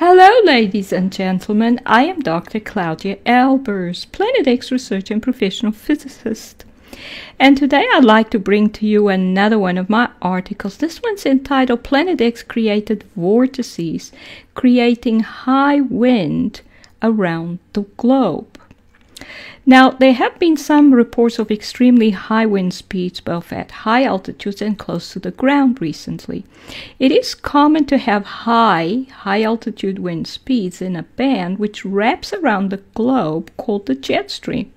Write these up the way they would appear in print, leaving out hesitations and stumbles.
Hello, ladies and gentlemen. I am Dr. Claudia Albers, Planet X researcher and professional physicist. And today I'd like to bring to you another one of my articles. This one's entitled Planet X Created Vortices, Creating High Wind Around the Globe. Now, there have been some reports of extremely high wind speeds both at high altitudes and close to the ground recently. It is common to have high altitude wind speeds in a band which wraps around the globe called the jet stream.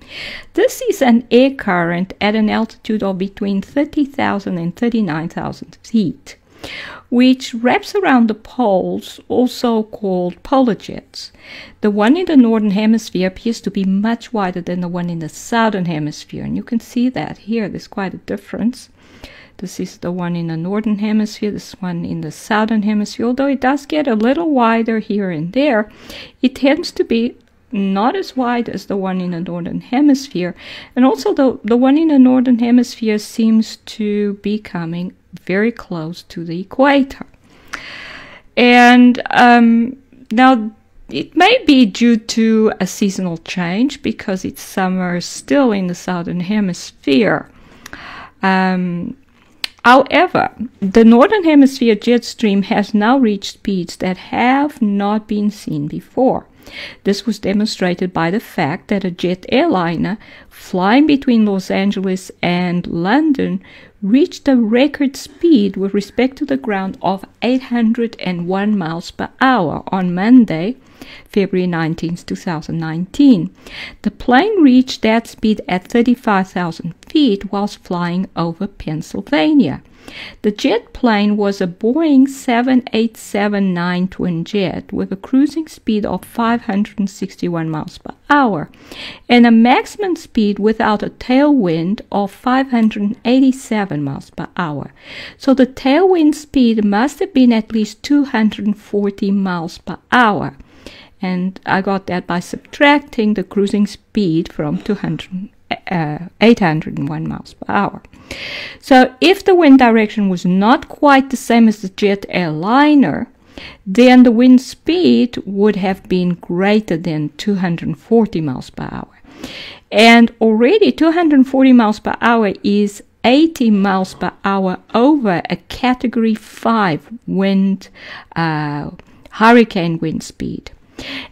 This is an air current at an altitude of between 30,000 and 39,000 feet, which wraps around the poles, also called polar jets. The one in the northern hemisphere appears to be much wider than the one in the southern hemisphere, and you can see that here. There's quite a difference. This is the one in the northern hemisphere, this one in the southern hemisphere. Although it does get a little wider here and there, it tends to be not as wide as the one in the northern hemisphere. And also the one in the northern hemisphere seems to be coming very close to the equator. And now it may be due to a seasonal change because it's summer still in the southern hemisphere. However, the northern hemisphere jet stream has now reached speeds that have not been seen before. This was demonstrated by the fact that a jet airliner flying between Los Angeles and London reached a record speed with respect to the ground of 801 miles per hour on Monday, February 19, 2019. The plane reached that speed at 35,000 feet whilst flying over Pennsylvania. The jet plane was a Boeing 787-9 twin jet with a cruising speed of 561 miles per hour and a maximum speed without a tailwind of 587 miles per hour. So the tailwind speed must have been at least 240 miles per hour. And I got that by subtracting the cruising speed from 801 miles per hour. So if the wind direction was not quite the same as the jet airliner, then the wind speed would have been greater than 240 miles per hour. And already 240 miles per hour is 80 miles per hour over a Category 5 wind, hurricane wind speed,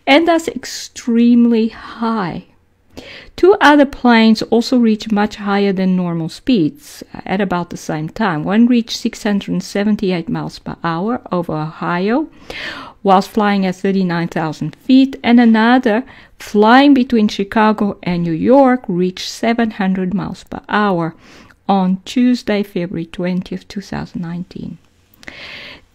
and that's extremely high. Two other planes also reached much higher than normal speeds at about the same time. One reached 678 miles per hour over Ohio whilst flying at 39,000 feet, and another flying between Chicago and New York reached 700 miles per hour on Tuesday, February 20th, 2019.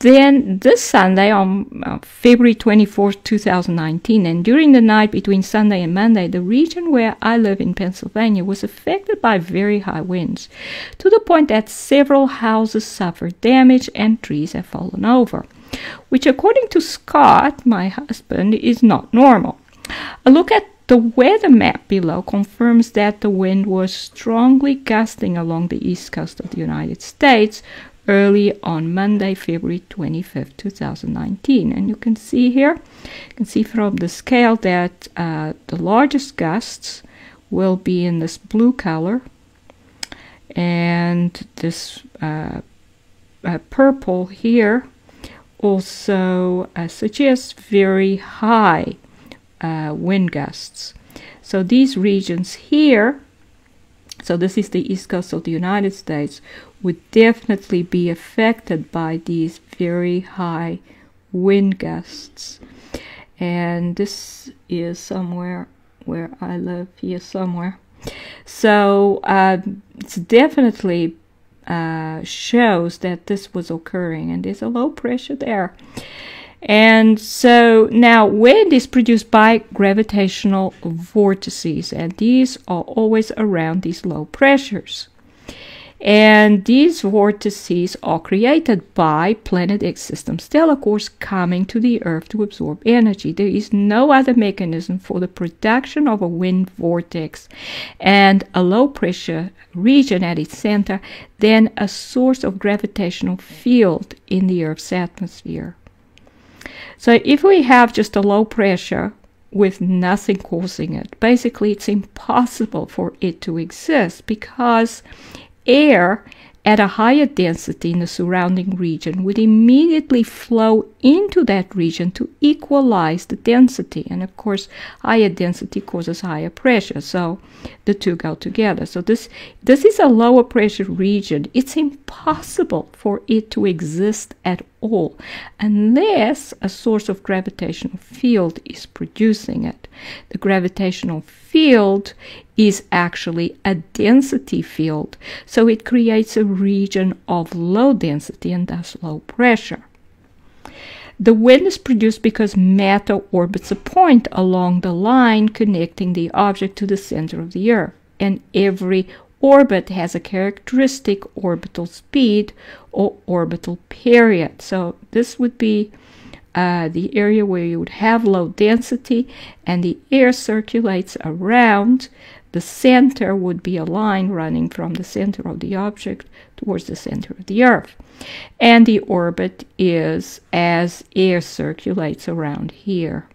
Then this Sunday, on February 24th, 2019, and during the night between Sunday and Monday, the region where I live in Pennsylvania was affected by very high winds, to the point that several houses suffered damage and trees have fallen over, which according to Scott, my husband, is not normal. A look at the weather map below confirms that the wind was strongly gusting along the east coast of the United States early on Monday, February 25th, 2019. And you can see here, you can see from the scale that the largest gusts will be in this blue color, and this purple here also suggests very high wind gusts. So these regions here, so this is the east coast of the United States, would definitely be affected by these very high wind gusts. And this is somewhere where I live, here somewhere. So it's definitely shows that this was occurring, and there's a low pressure there. And so now wind is produced by gravitational vortices, and these are always around these low pressures. And these vortices are created by Planet X system stellar cores coming to the Earth to absorb energy. There is no other mechanism for the production of a wind vortex and a low pressure region at its center than a source of gravitational field in the Earth's atmosphere. So if we have just a low pressure with nothing causing it, basically it's impossible for it to exist, because air at a higher density in the surrounding region would immediately flow into that region to equalize the density. And of course, higher density causes higher pressure, so the two go together. So this is a lower pressure region. It's impossible for it to exist at all unless a source of gravitational field is producing it. The gravitational field is actually a density field, so it creates a region of low density and thus low pressure. The wind is produced because matter orbits a point along the line connecting the object to the center of the Earth, and every orbit has a characteristic orbital speed or orbital period. So this would be the area where you would have low density and the air circulates around. The center would be a line running from the center of the object towards the center of the Earth. And the orbit is as air circulates around here.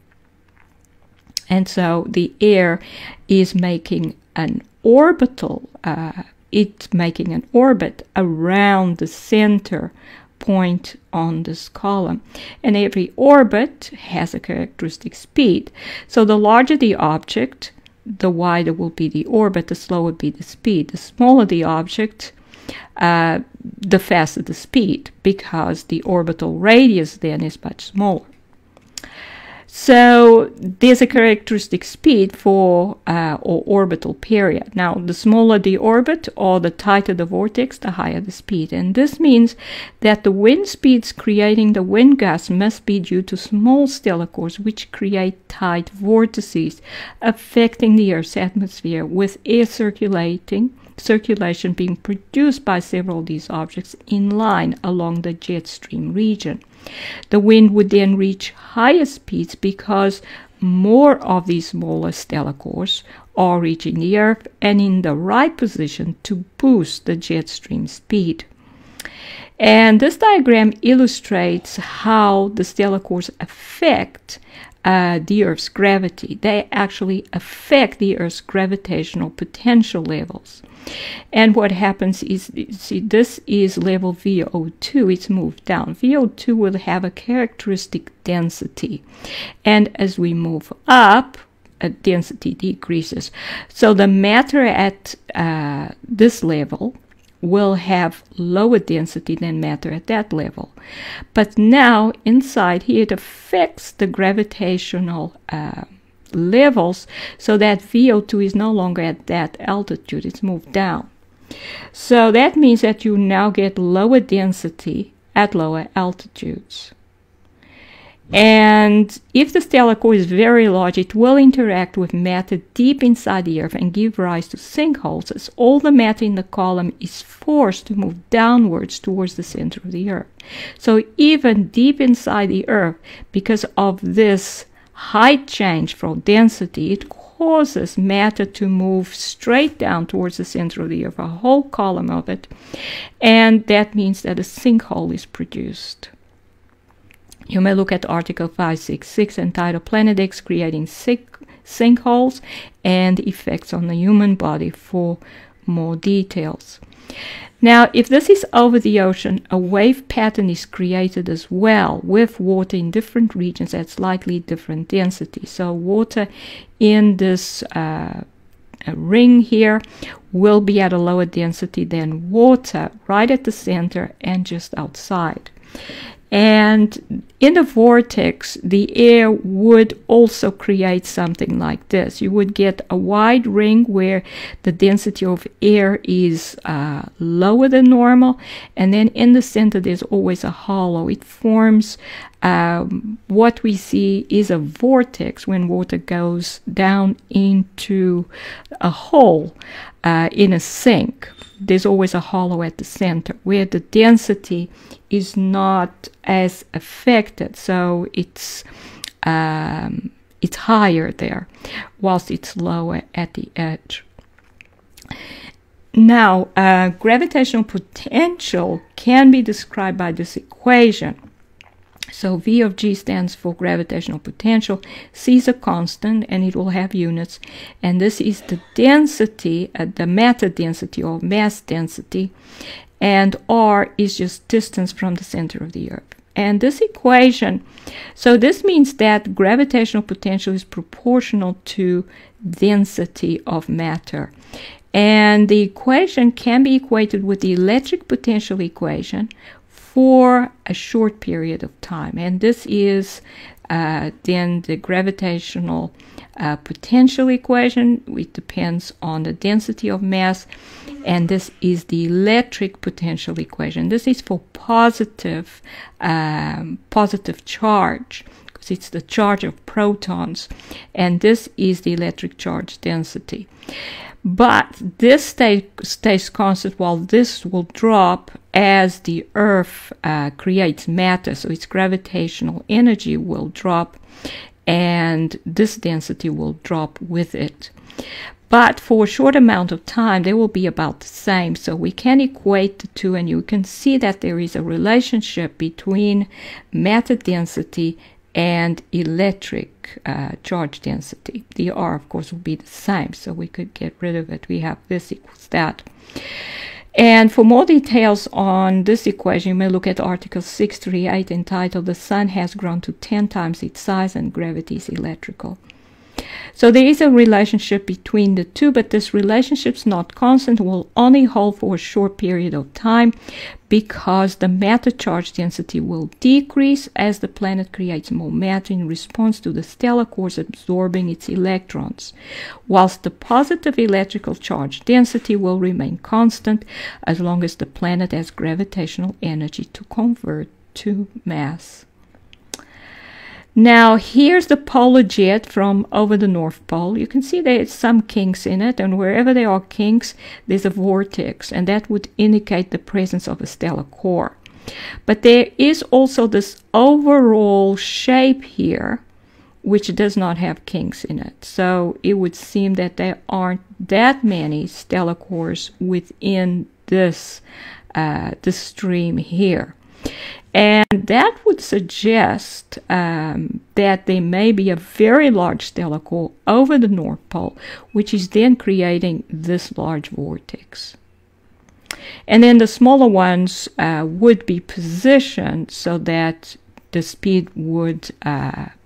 And so the air is making an orbital, it's making an orbit around the center point on this column. And every orbit has a characteristic speed. So the larger the object, the wider will be the orbit, the slower will be the speed. The smaller the object, the faster the speed, because the orbital radius then is much smaller. So there's a characteristic speed for or orbital period. Now, the smaller the orbit or the tighter the vortex, the higher the speed. And this means that the wind speeds creating the wind gusts must be due to small stellar cores which create tight vortices affecting the Earth's atmosphere, with air circulation being produced by several of these objects in line along the jet stream region. The wind would then reach higher speeds because more of these smaller stellar cores are reaching the Earth and in the right position to boost the jet stream speed. And this diagram illustrates how the stellar cores affect the Earth's gravity. They actually affect the Earth's gravitational potential levels. And what happens is, see, this is level VO2, it's moved down. VO2 will have a characteristic density. And as we move up, density decreases. So the matter at this level will have lower density than matter at that level. But now inside here it affects the gravitational levels, so that VO2 is no longer at that altitude, it's moved down. So that means that you now get lower density at lower altitudes. And if the stellar core is very large, it will interact with matter deep inside the Earth and give rise to sinkholes, as all the matter in the column is forced to move downwards towards the center of the Earth. So even deep inside the Earth, because of this height change from density, it causes matter to move straight down towards the center of the Earth, a whole column of it, and that means that a sinkhole is produced. You may look at Article 566 entitled Planet X Creating Sinkholes and Effects on the Human Body for more details. Now, if this is over the ocean, a wave pattern is created as well, with water in different regions at slightly different density. So water in this ring here will be at a lower density than water right at the center and just outside. And in the vortex, the air would also create something like this. You would get a wide ring where the density of air is lower than normal, and then in the center there's always a hollow. It forms what we see is a vortex when water goes down into a hole in a sink. There's always a hollow at the center where the density is not as affected, so it's higher there, whilst it's lower at the edge. Now, gravitational potential can be described by this equation. So V of G stands for gravitational potential, C is a constant and it will have units, and this is the density, the matter density or mass density, and R is just distance from the center of the Earth. And this equation, so this means that gravitational potential is proportional to density of matter. And the equation can be equated with the electric potential equation for a short period of time. And this is then the gravitational potential equation, which depends on the density of mass. And this is the electric potential equation. This is for positive charge, because it's the charge of protons. And this is the electric charge density. But this stays constant, while this will drop as the Earth creates matter. So its gravitational energy will drop, and this density will drop with it. But for a short amount of time, they will be about the same. So we can equate the two, and you can see that there is a relationship between matter density and electric charge density. The R, of course, will be the same, so we could get rid of it. We have this equals that. And for more details on this equation, you may look at Article 638 entitled "The Sun has grown to 10 times its size and gravity is electrical." So there is a relationship between the two, but this relationship is not constant, will only hold for a short period of time, because the matter charge density will decrease as the planet creates more matter in response to the stellar cores absorbing its electrons, whilst the positive electrical charge density will remain constant as long as the planet has gravitational energy to convert to mass. Now, here's the polar jet from over the North Pole. You can see there's some kinks in it, and wherever there are kinks, there's a vortex, and that would indicate the presence of a stellar core. But there is also this overall shape here, which does not have kinks in it. So it would seem that there aren't that many stellar cores within this stream here. And that would suggest that there may be a very large stellar core over the North Pole, which is then creating this large vortex. And then the smaller ones would be positioned so that the speed would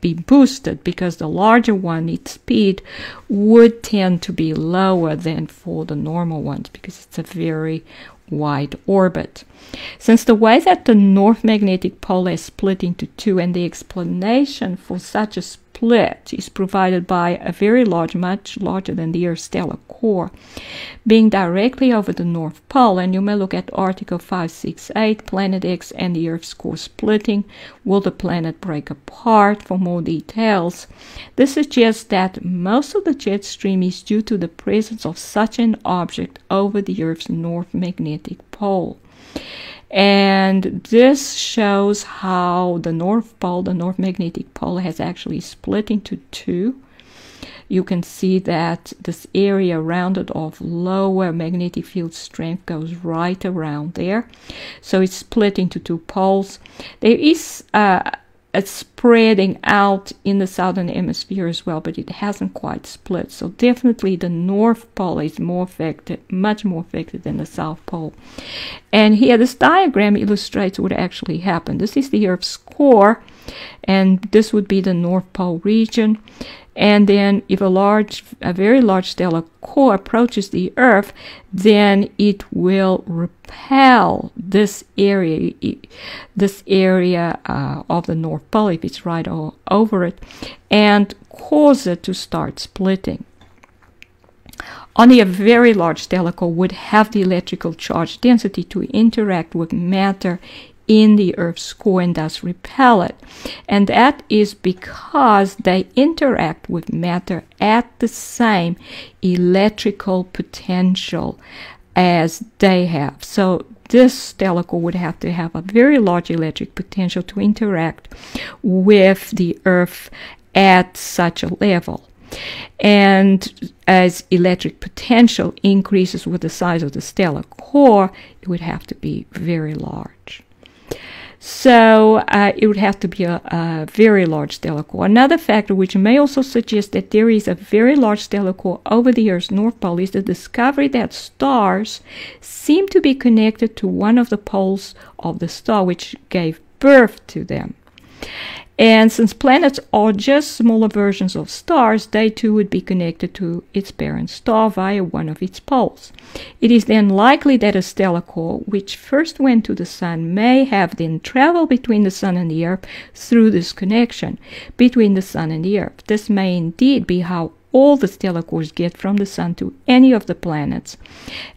be boosted, because the larger one, its speed would tend to be lower than for the normal ones, because it's a very wide orbit. Since the way that the North Magnetic Pole is split into two, and the explanation for such a split is provided by a very large, much larger than the Earth's stellar core, being directly over the North Pole, and you may look at Article 568, Planet X and the Earth's core splitting. Will the planet break apart? For more details, this suggests that most of the jet stream is due to the presence of such an object over the Earth's North Magnetic Pole. And this shows how the North Pole, the North Magnetic Pole, has actually split into two. You can see that this area rounded off lower magnetic field strength goes right around there. So it's split into two poles. There is a spreading out in the southern hemisphere as well, but it hasn't quite split. So definitely the North Pole is more affected, much more affected than the South Pole. And here this diagram illustrates what actually happened. This is the Earth's core, and this would be the North Pole region. And then if a very large stellar core approaches the Earth, then it will repel this area of the North Pole, if it's right over it, and cause it to start splitting. Only a very large stellar core would have the electrical charge density to interact with matter in the Earth's core and thus repel it. And that is because they interact with matter at the same electrical potential as they have. So this stellar core would have to have a very large electric potential to interact with the Earth at such a level. And as electric potential increases with the size of the stellar core, it would have to be very large. So it would have to be a very large stellar core. Another factor which may also suggest that there is a very large stellar core over the Earth's north pole is the discovery that stars seem to be connected to one of the poles of the star, which gave birth to them. And since planets are just smaller versions of stars, they too would be connected to its parent star via one of its poles. It is then likely that a stellar core, which first went to the Sun, may have then traveled between the Sun and the Earth through this connection between the Sun and the Earth. This may indeed be how all the stellar cores get from the Sun to any of the planets.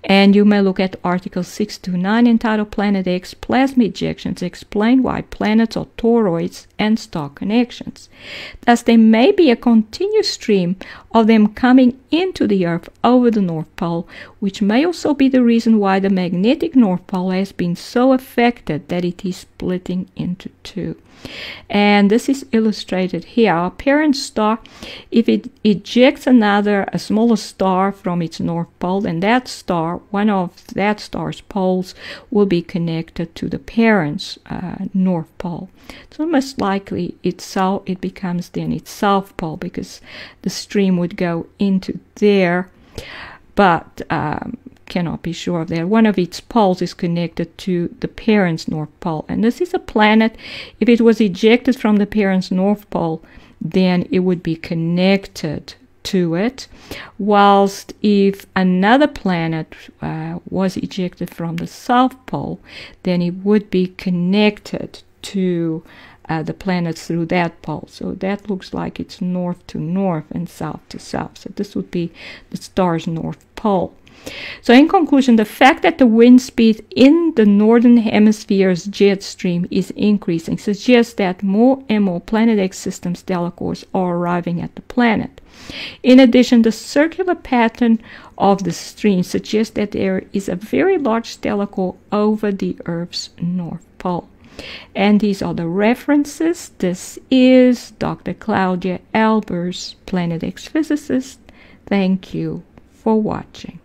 And you may look at Article 629 entitled Planet X Plasma Ejections Explain Why Planets Are Toroids and Star Connections. Thus, there may be a continuous stream of them coming into the Earth over the North Pole, which may also be the reason why the magnetic North Pole has been so affected that it is splitting into two. And this is illustrated here. Our parent star, if it ejects a smaller star from its north pole, then that star, one of that star's poles, will be connected to the parent's north pole. So most likely it becomes then its south pole, because the stream would go into there, but cannot be sure of that. One of its poles is connected to the parent's north pole, and this is a planet. If it was ejected from the parent's north pole, then it would be connected to it, whilst if another planet was ejected from the south pole, then it would be connected to the planets through that pole. So that looks like it's north to north and south to south. So this would be the star's north pole. So in conclusion, the fact that the wind speed in the northern hemisphere's jet stream is increasing suggests that more and more Planet X system stellar cores are arriving at the planet. In addition, the circular pattern of the stream suggests that there is a very large stellar core over the Earth's north pole. And these are the references. This is Dr. Claudia Albers, Planet X physicist. Thank you for watching.